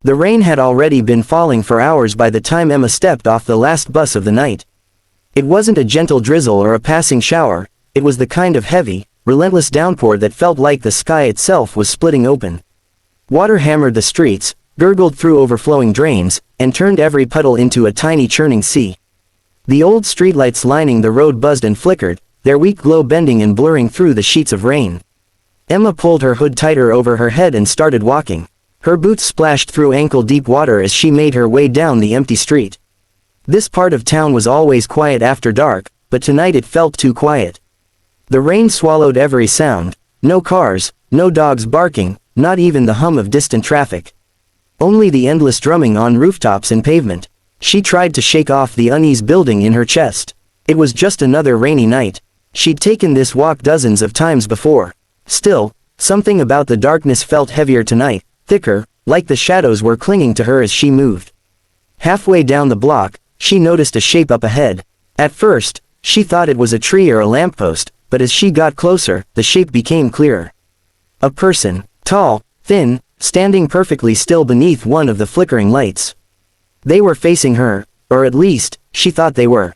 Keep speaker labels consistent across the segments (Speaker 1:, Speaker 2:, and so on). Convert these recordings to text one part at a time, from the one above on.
Speaker 1: The rain had already been falling for hours by the time Emma stepped off the last bus of the night. It wasn't a gentle drizzle or a passing shower, it was the kind of heavy, relentless downpour that felt like the sky itself was splitting open. Water hammered the streets, gurgled through overflowing drains, and turned every puddle into a tiny churning sea. The old streetlights lining the road buzzed and flickered, their weak glow bending and blurring through the sheets of rain. Emma pulled her hood tighter over her head and started walking. Her boots splashed through ankle-deep water as she made her way down the empty street. This part of town was always quiet after dark, but tonight it felt too quiet. The rain swallowed every sound, no cars, no dogs barking, not even the hum of distant traffic. Only the endless drumming on rooftops and pavement. She tried to shake off the unease building in her chest. It was just another rainy night. She'd taken this walk dozens of times before. Still, something about the darkness felt heavier tonight, thicker, like the shadows were clinging to her as she moved. Halfway down the block, she noticed a shape up ahead. At first, she thought it was a tree or a lamppost, but as she got closer, the shape became clearer. A person, tall, thin, standing perfectly still beneath one of the flickering lights. They were facing her, or at least, she thought they were.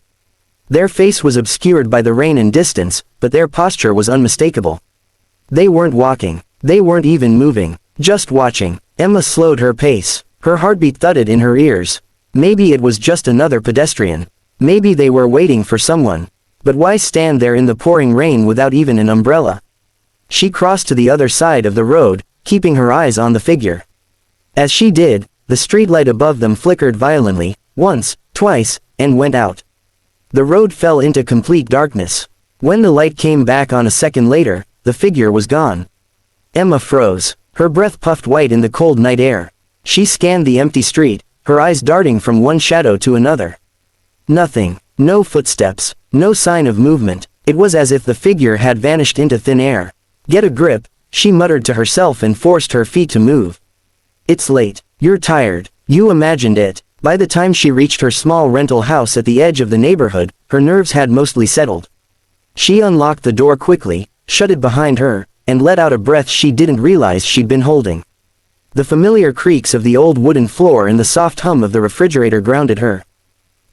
Speaker 1: Their face was obscured by the rain and distance, but their posture was unmistakable. They weren't walking. They weren't even moving. Just watching. Emma slowed her pace. Her heartbeat thudded in her ears. Maybe it was just another pedestrian. Maybe they were waiting for someone. But why stand there in the pouring rain without even an umbrella? She crossed to the other side of the road, keeping her eyes on the figure. As she did, the streetlight above them flickered violently, once, twice, and went out. The road fell into complete darkness. When the light came back on a second later, the figure was gone. Emma froze. Her breath puffed white in the cold night air. She scanned the empty street, her eyes darting from one shadow to another. Nothing. No footsteps. No sign of movement. It was as if the figure had vanished into thin air. Get a grip, she muttered to herself and forced her feet to move. It's late. You're tired. You imagined it. By the time she reached her small rental house at the edge of the neighborhood, her nerves had mostly settled. She unlocked the door quickly, shut it behind her, and let out a breath she didn't realize she'd been holding. The familiar creaks of the old wooden floor and the soft hum of the refrigerator grounded her.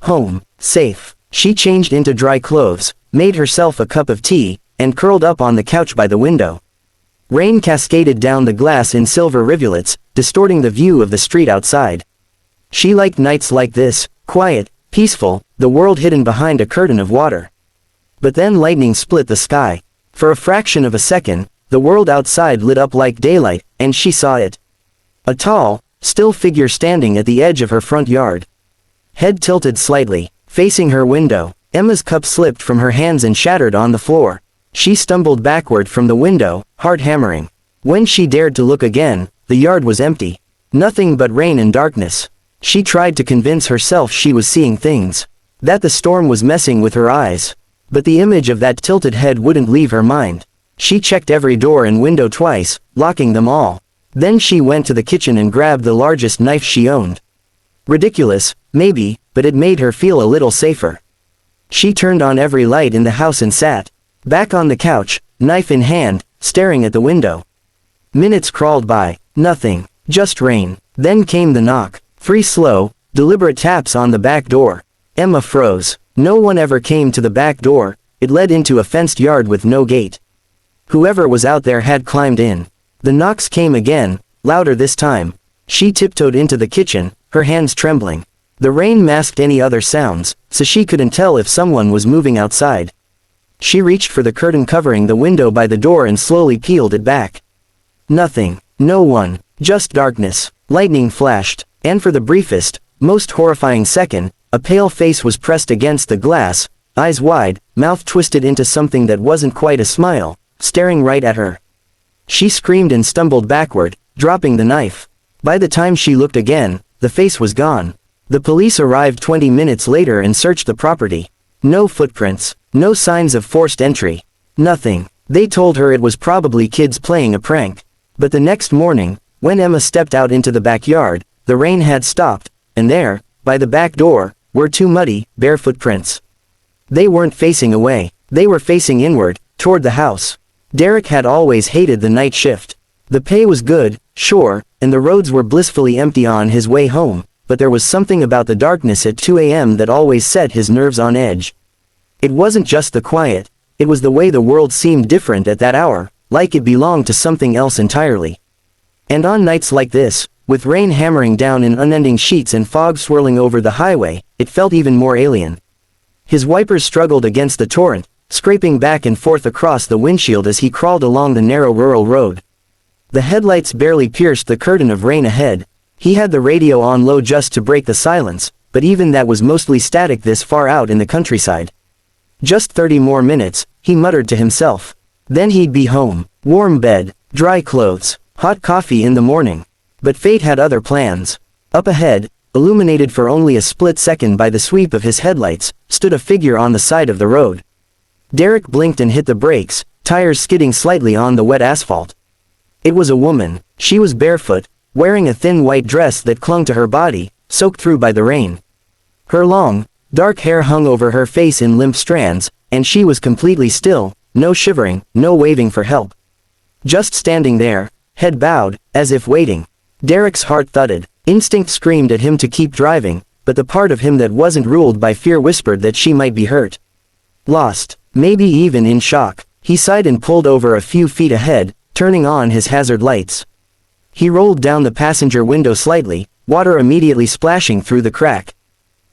Speaker 1: Home. Safe. She changed into dry clothes, made herself a cup of tea, and curled up on the couch by the window. Rain cascaded down the glass in silver rivulets, distorting the view of the street outside. She liked nights like this, quiet, peaceful, the world hidden behind a curtain of water. But then lightning split the sky. For a fraction of a second, the world outside lit up like daylight, and she saw it. A tall, still figure standing at the edge of her front yard. Head tilted slightly, facing her window, Emma's cup slipped from her hands and shattered on the floor. She stumbled backward from the window, heart hammering. When she dared to look again, the yard was empty. Nothing but rain and darkness. She tried to convince herself she was seeing things. That the storm was messing with her eyes. But the image of that tilted head wouldn't leave her mind. She checked every door and window twice, locking them all. Then she went to the kitchen and grabbed the largest knife she owned. Ridiculous, maybe, but it made her feel a little safer. She turned on every light in the house and sat back on the couch, knife in hand, staring at the window. Minutes crawled by. Nothing. Just rain. Then came the knock. 3 slow, deliberate taps on the back door. Emma froze. No one ever came to the back door. It led into a fenced yard with no gate. Whoever was out there had climbed in. The knocks came again, louder this time. She tiptoed into the kitchen, her hands trembling. The rain masked any other sounds, so she couldn't tell if someone was moving outside. She reached for the curtain covering the window by the door and slowly peeled it back. Nothing. No one. Just darkness. Lightning flashed, and for the briefest, most horrifying second, a pale face was pressed against the glass, eyes wide, mouth twisted into something that wasn't quite a smile, staring right at her. She screamed and stumbled backward, dropping the knife. By the time she looked again, the face was gone. The police arrived 20 minutes later and searched the property. No footprints. No signs of forced entry. Nothing. They told her it was probably kids playing a prank. But the next morning, when Emma stepped out into the backyard, the rain had stopped, and there, by the back door, were 2 muddy, bare footprints. They weren't facing away. They were facing inward, toward the house. Derek had always hated the night shift. The pay was good, sure, and the roads were blissfully empty on his way home, but there was something about the darkness at 2 a.m. that always set his nerves on edge. It wasn't just the quiet, it was the way the world seemed different at that hour, like it belonged to something else entirely. And on nights like this, with rain hammering down in unending sheets and fog swirling over the highway, it felt even more alien. His wipers struggled against the torrent, scraping back and forth across the windshield as he crawled along the narrow rural road. The headlights barely pierced the curtain of rain ahead. He had the radio on low just to break the silence, but even that was mostly static this far out in the countryside. Just 30 more minutes, he muttered to himself. Then he'd be home. Warm bed, dry clothes, hot coffee in the morning. But fate had other plans. Up ahead, illuminated for only a split second by the sweep of his headlights, stood a figure on the side of the road. Derek blinked and hit the brakes, tires skidding slightly on the wet asphalt. It was a woman. She was barefoot, wearing a thin white dress that clung to her body, soaked through by the rain. Her long, dark hair hung over her face in limp strands, and she was completely still, no shivering, no waving for help. Just standing there, head bowed, as if waiting. Derek's heart thudded. Instinct screamed at him to keep driving, but the part of him that wasn't ruled by fear whispered that she might be hurt. Lost, maybe even in shock, he sighed and pulled over a few feet ahead, turning on his hazard lights. He rolled down the passenger window slightly, water immediately splashing through the crack.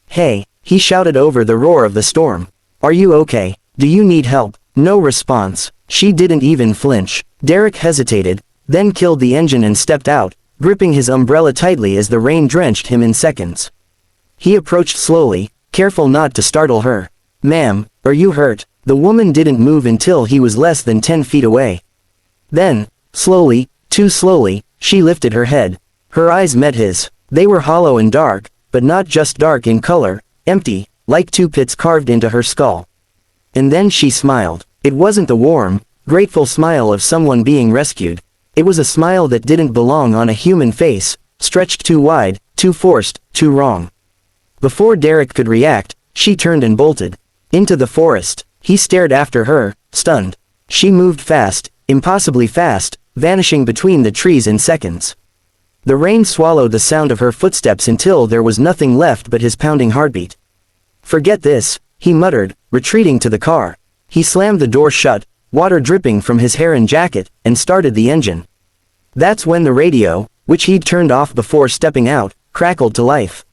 Speaker 1: "Hey," he shouted over the roar of the storm. "Are you okay? Do you need help?" No response. She didn't even flinch. Derek hesitated, then killed the engine and stepped out, gripping his umbrella tightly as the rain drenched him in seconds. He approached slowly, careful not to startle her. "Ma'am, are you hurt?" The woman didn't move until he was less than 10 feet away. Then, slowly, too slowly, she lifted her head. Her eyes met his. They were hollow and dark, but not just dark in color, empty, like two pits carved into her skull. And then she smiled. It wasn't the warm, grateful smile of someone being rescued. It was a smile that didn't belong on a human face, stretched too wide, too forced, too wrong. Before Derek could react, she turned and bolted. Into the forest. He stared after her, stunned. She moved fast, impossibly fast, vanishing between the trees in seconds. The rain swallowed the sound of her footsteps until there was nothing left but his pounding heartbeat. "Forget this," he muttered, retreating to the car. He slammed the door shut, water dripping from his hair and jacket, and started the engine. That's when the radio, which he'd turned off before stepping out, crackled to life.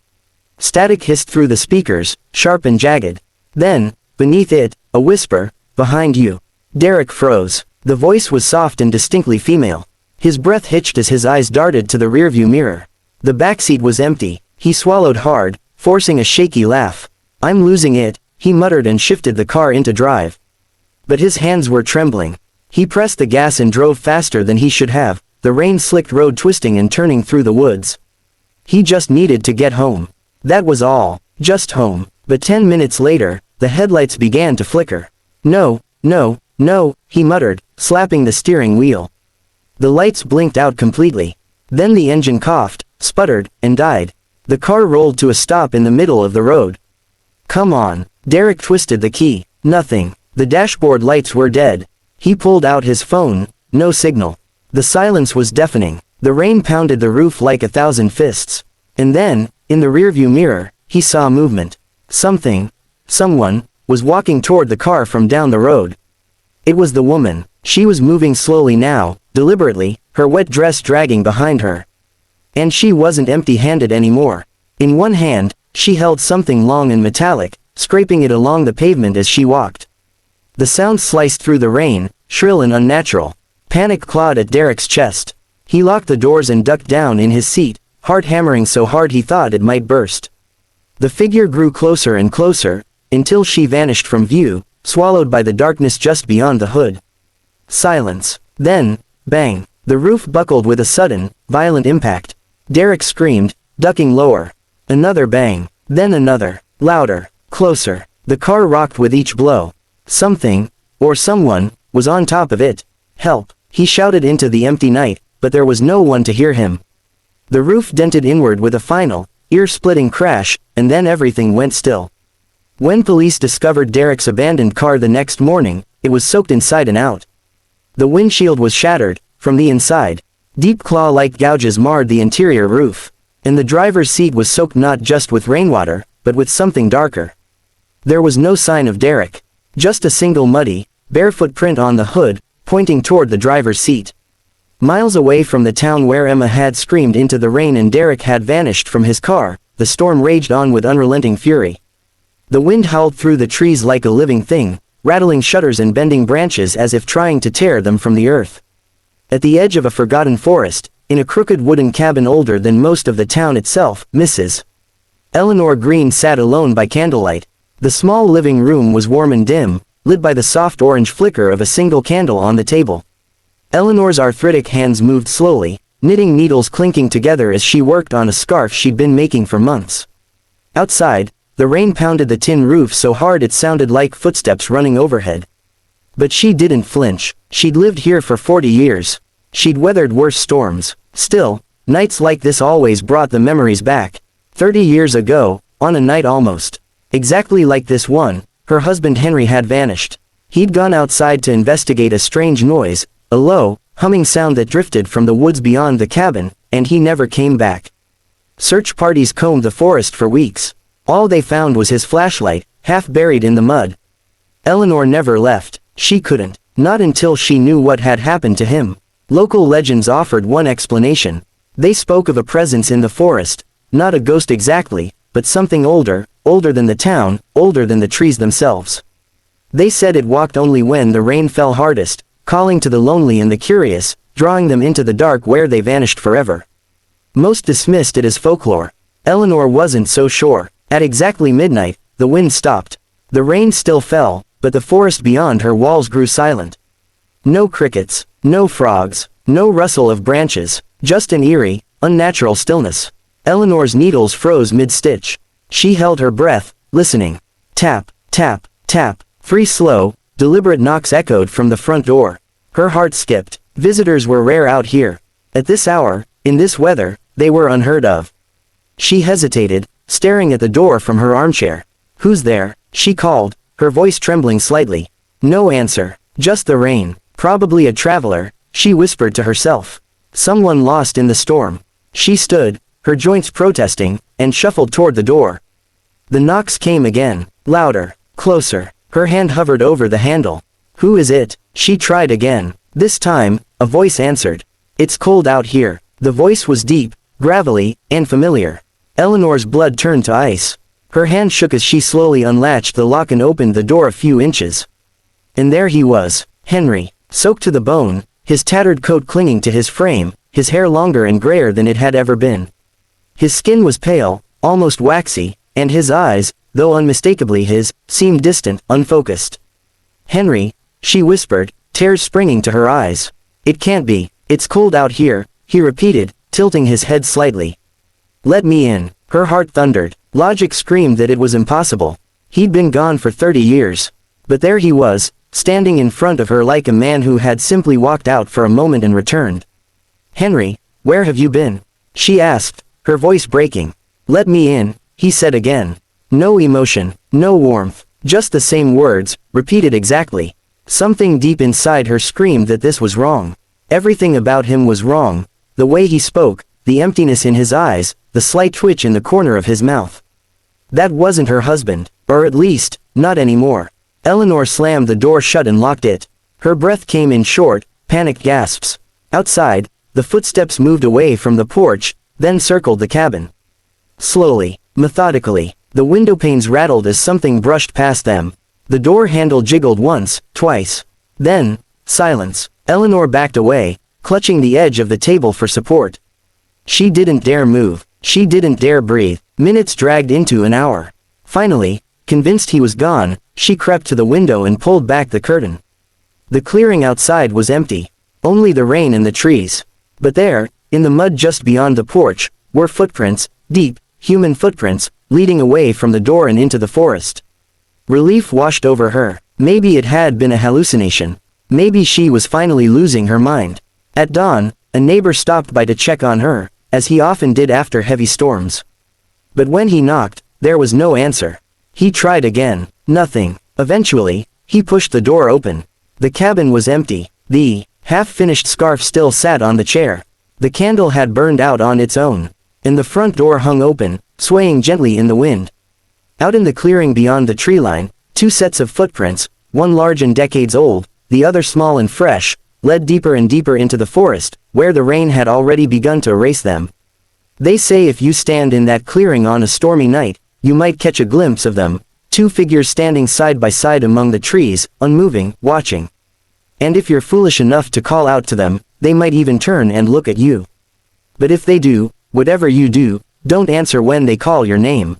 Speaker 1: Static hissed through the speakers, sharp and jagged. Then, beneath it, a whisper, "Behind you." Derek froze. The voice was soft and distinctly female. His breath hitched as his eyes darted to the rearview mirror. The backseat was empty. He swallowed hard, forcing a shaky laugh. "I'm losing it," he muttered and shifted the car into drive. But his hands were trembling. He pressed the gas and drove faster than he should have, the rain-slicked road twisting and turning through the woods. He just needed to get home. That was all. Just home. But 10 minutes later, the headlights began to flicker. "No, no, no," he muttered, slapping the steering wheel. The lights blinked out completely. Then the engine coughed, sputtered, and died. The car rolled to a stop in the middle of the road. "Come on." Derek twisted the key. Nothing. The dashboard lights were dead. He pulled out his phone. No signal. The silence was deafening. The rain pounded the roof like 1,000 fists. And then, in the rearview mirror, he saw movement. Someone, was walking toward the car from down the road. It was the woman. She was moving slowly now, deliberately, her wet dress dragging behind her. And she wasn't empty-handed anymore. In one hand, she held something long and metallic, scraping it along the pavement as she walked. The sound sliced through the rain, shrill and unnatural. Panic clawed at Derek's chest. He locked the doors and ducked down in his seat, heart hammering so hard he thought it might burst. The figure grew closer and closer, until she vanished from view, swallowed by the darkness just beyond the hood. Silence. Then, bang. The roof buckled with a sudden, violent impact. Derek screamed, ducking lower. Another bang. Then another. Louder. Closer. The car rocked with each blow. Something, or someone, was on top of it. "Help!" He shouted into the empty night, but there was no one to hear him. The roof dented inward with a final, ear-splitting crash, and then everything went still. When police discovered Derek's abandoned car the next morning, it was soaked inside and out. The windshield was shattered, from the inside. Deep claw-like gouges marred the interior roof, and the driver's seat was soaked not just with rainwater, but with something darker. There was no sign of Derek. Just a single muddy, barefoot print on the hood, pointing toward the driver's seat. Miles away from the town where Emma had screamed into the rain and Derek had vanished from his car, the storm raged on with unrelenting fury. The wind howled through the trees like a living thing, rattling shutters and bending branches as if trying to tear them from the earth. At the edge of a forgotten forest, in a crooked wooden cabin older than most of the town itself, Mrs. Eleanor Green sat alone by candlelight. The small living room was warm and dim, lit by the soft orange flicker of a single candle on the table. Eleanor's arthritic hands moved slowly, knitting needles clinking together as she worked on a scarf she'd been making for months. Outside, the rain pounded the tin roof so hard it sounded like footsteps running overhead. But she didn't flinch. She'd lived here for 40 years. She'd weathered worse storms. Still, nights like this always brought the memories back. 30 years ago, on a night almost exactly like this one, her husband Henry had vanished. He'd gone outside to investigate a strange noise, a low, humming sound that drifted from the woods beyond the cabin, and he never came back. Search parties combed the forest for weeks. All they found was his flashlight, half buried in the mud. Eleanor never left. She couldn't. Not until she knew what had happened to him. Local legends offered one explanation. They spoke of a presence in the forest, not a ghost exactly, but something older than the town, older than the trees themselves. They said it walked only when the rain fell hardest, calling to the lonely and the curious, drawing them into the dark where they vanished forever. Most dismissed it as folklore. Eleanor wasn't so sure. At exactly midnight, the wind stopped. The rain still fell, but the forest beyond her walls grew silent. No crickets, no frogs, no rustle of branches, just an eerie, unnatural stillness. Eleanor's needles froze mid-stitch. She held her breath, listening. Tap, tap, tap. 3 slow, deliberate knocks echoed from the front door. Her heart skipped. Visitors were rare out here. At this hour, in this weather, they were unheard of. She hesitated, staring at the door from her armchair. "Who's there?" she called, her voice trembling slightly. No answer. Just the rain. Probably a traveler, she whispered to herself. Someone lost in the storm. She stood, her joints protesting, and shuffled toward the door. The knocks came again, louder, closer. Her hand hovered over the handle. "Who is it?" She tried again. This time, a voice answered. "It's cold out here." The voice was deep, gravelly, and familiar. Eleanor's blood turned to ice. Her hand shook as she slowly unlatched the lock and opened the door a few inches. And there he was, Henry, soaked to the bone, his tattered coat clinging to his frame, his hair longer and grayer than it had ever been. His skin was pale, almost waxy, and his eyes, though unmistakably his, seemed distant, unfocused. "Henry," she whispered, tears springing to her eyes. "It can't be. It's cold out here," he repeated, tilting his head slightly. "Let me in." Her heart thundered. Logic screamed that it was impossible. He'd been gone for 30 years. But there he was, standing in front of her like a man who had simply walked out for a moment and returned. "Henry, where have you been?" she asked, her voice breaking. "Let me in," he said again. No emotion, no warmth, just the same words, repeated exactly. Something deep inside her screamed that this was wrong. Everything about him was wrong. The way he spoke, the emptiness in his eyes, the slight twitch in the corner of his mouth. That wasn't her husband, or at least, not anymore. Eleanor slammed the door shut and locked it. Her breath came in short, panicked gasps. Outside, the footsteps moved away from the porch, then circled the cabin. Slowly, methodically, the windowpanes rattled as something brushed past them. The door handle jiggled once, twice. Then, silence. Eleanor backed away, clutching the edge of the table for support. She didn't dare move. She didn't dare breathe. Minutes dragged into an hour. Finally, convinced he was gone, she crept to the window and pulled back the curtain. The clearing outside was empty. Only the rain and the trees. But there, in the mud just beyond the porch, were footprints, deep, human footprints, leading away from the door and into the forest. Relief washed over her. Maybe it had been a hallucination. Maybe she was finally losing her mind. At dawn, a neighbor stopped by to check on her, as he often did after heavy storms. But when he knocked, there was no answer. He tried again. Nothing. Eventually, he pushed the door open. The cabin was empty. The half-finished scarf still sat on the chair. The candle had burned out on its own, and the front door hung open, swaying gently in the wind. Out in the clearing beyond the tree line, two sets of footprints, one large and decades old, the other small and fresh, led deeper and deeper into the forest, where the rain had already begun to erase them. They say if you stand in that clearing on a stormy night, you might catch a glimpse of them, two figures standing side by side among the trees, unmoving, watching. And if you're foolish enough to call out to them, they might even turn and look at you. But if they do, whatever you do, don't answer when they call your name.